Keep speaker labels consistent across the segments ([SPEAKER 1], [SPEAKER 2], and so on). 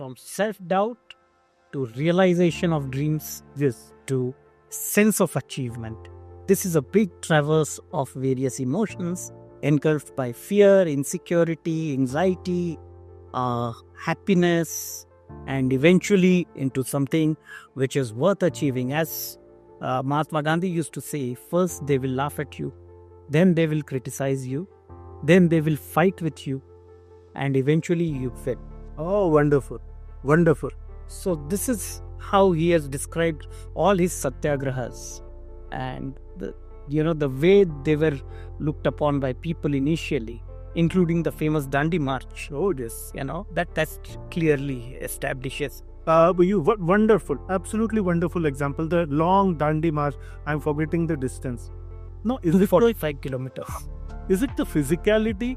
[SPEAKER 1] from self-doubt to realization of dreams,
[SPEAKER 2] Yes.
[SPEAKER 1] to sense of achievement. This is a big traverse of various emotions engulfed by fear, insecurity, anxiety, happiness, and eventually into something which is worth achieving. As Mahatma Gandhi used to say, first they will laugh at you, then they will criticize you, then they will fight with you, and eventually you fit.
[SPEAKER 2] Oh, wonderful. Wonderful.
[SPEAKER 1] So this is how he has described all his satyagrahas, and the way they were looked upon by people initially, including the famous Dandi March.
[SPEAKER 2] Oh, yes.
[SPEAKER 1] That clearly establishes.
[SPEAKER 2] Wonderful. Absolutely wonderful example. The long Dandi March. I'm forgetting the distance. No, is it
[SPEAKER 1] 45 kilometers.
[SPEAKER 2] Is it the physicality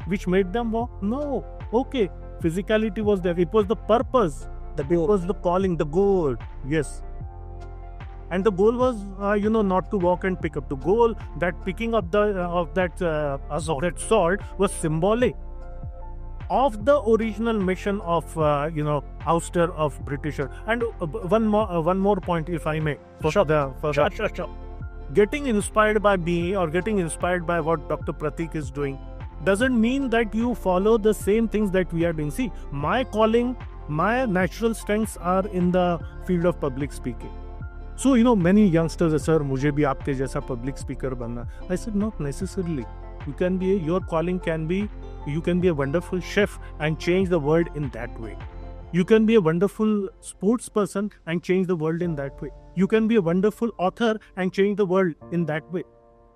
[SPEAKER 2] which made them walk? No. Okay. Physicality was there. It was the purpose. It was the calling, the goal. Yes. And the goal was, not to walk and pick up. The goal, that picking up that sword was symbolic of the original mission of, ouster of Britisher. And one more point, if I may.
[SPEAKER 1] Sure.
[SPEAKER 2] Getting inspired by me or getting inspired by what Dr. Pratik is doing doesn't mean that you follow the same things that we are doing. See, my calling, my natural strengths are in the field of public speaking. So, many youngsters say, sir, मुझे भी आपके जैसा public speaker बनना. I said, not necessarily. Your calling can be, you can be a wonderful chef and change the world in that way. You can be a wonderful sports person and change the world in that way. You can be a wonderful author and change the world in that way.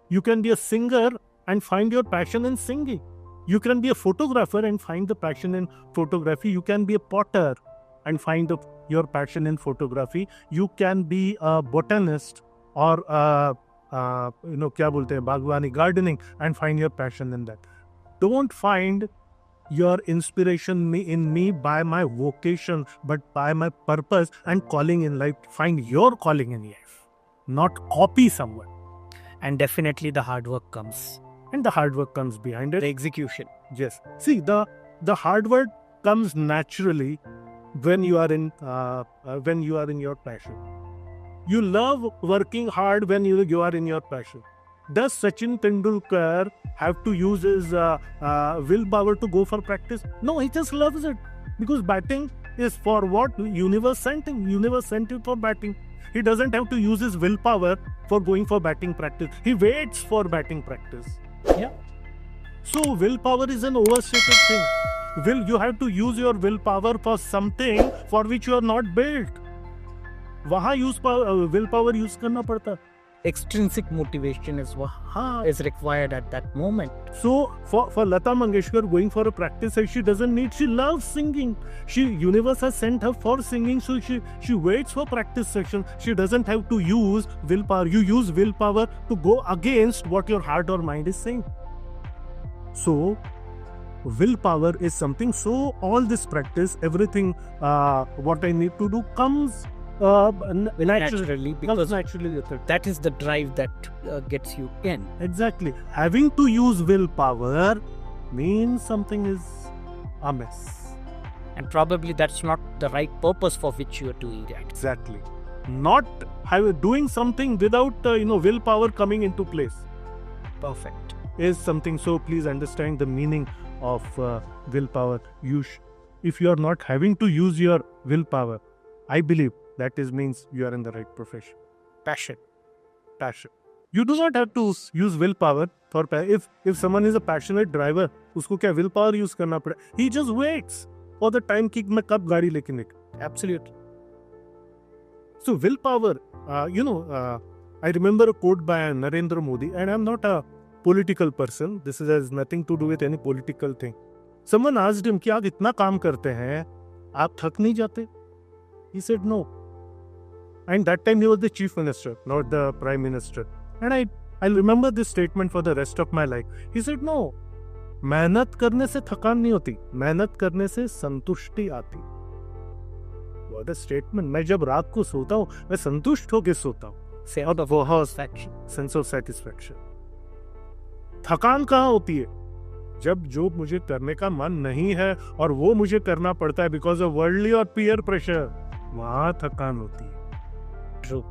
[SPEAKER 2] You can be a singer and find your passion in singing. You can be a photographer and find the passion in photography. You can be a potter and find your passion in photography. You can be a botanist or bagwani, gardening, and find your passion in that. Don't find your inspiration in me by my vocation, but by my purpose and calling in life. Find your calling in life, not copy someone.
[SPEAKER 1] And definitely the hard work comes.
[SPEAKER 2] And the hard work comes behind it.
[SPEAKER 1] The execution.
[SPEAKER 2] Yes. See, the hard work comes naturally when you are in your passion. You love working hard when you are in your passion. Does Sachin Tendulkar have to use his willpower to go for practice? No, he just loves it. Because batting is for what universe sent him. Universe sent him for batting. He doesn't have to use his willpower for going for batting practice. He waits for batting practice.
[SPEAKER 1] Yeah.
[SPEAKER 2] So willpower is an overstated thing. You have to use your willpower for something for which you are not built. वहाँ willpower use करना पड़ता.
[SPEAKER 1] Extrinsic motivation is required at that moment.
[SPEAKER 2] So for Lata Mangeshkar going for a practice, she doesn't need. She loves singing. Universe has sent her for singing, so she waits for practice session. She doesn't have to use willpower. You use willpower to go against what your heart or mind is saying. So willpower is something. So all this practice, everything, what I need to do comes naturally,
[SPEAKER 1] because that is the drive that gets you in.
[SPEAKER 2] Exactly. Having to use willpower means something is amiss.
[SPEAKER 1] And probably that's not the right purpose for which you are doing that.
[SPEAKER 2] Exactly. Not doing something without willpower coming into place.
[SPEAKER 1] Perfect.
[SPEAKER 2] Is something. So please understand the meaning of willpower. If you are not having to use your willpower, I believe that means you are in the right profession. Passion. You do not have to use willpower for if someone is a passionate driver, उसको क्या willpower use करना पड़े? He just waits for the time कि मैं कब गाड़ी लेके निकल.
[SPEAKER 1] Absolutely.
[SPEAKER 2] So willpower, I remember a quote by Narendra Modi, and I'm not a political person. This has nothing to do with any political thing. Someone asked him कि आप इतना काम करते हैं, आप थक नहीं जाते? He said no. And that time he was the chief minister, not the prime minister. And I'll remember this statement for the rest of my life. He said no. मेहनत करने से थकान नहीं होती, मेहनत करने से संतुष्टि आती. What a statement. मैं जब रात को सोता हूँ, मैं संतुष्ट होकर सोता हूँ.
[SPEAKER 1] Out of sense of satisfaction.
[SPEAKER 2] थकान कहाँ होती है? जब जो मुझे करने का मन नहीं है और वो मुझे करना पड़ता है बिकॉज ऑफ वर्ल्डली और पीयर प्रेशर, वहां थकान होती है।
[SPEAKER 1] True.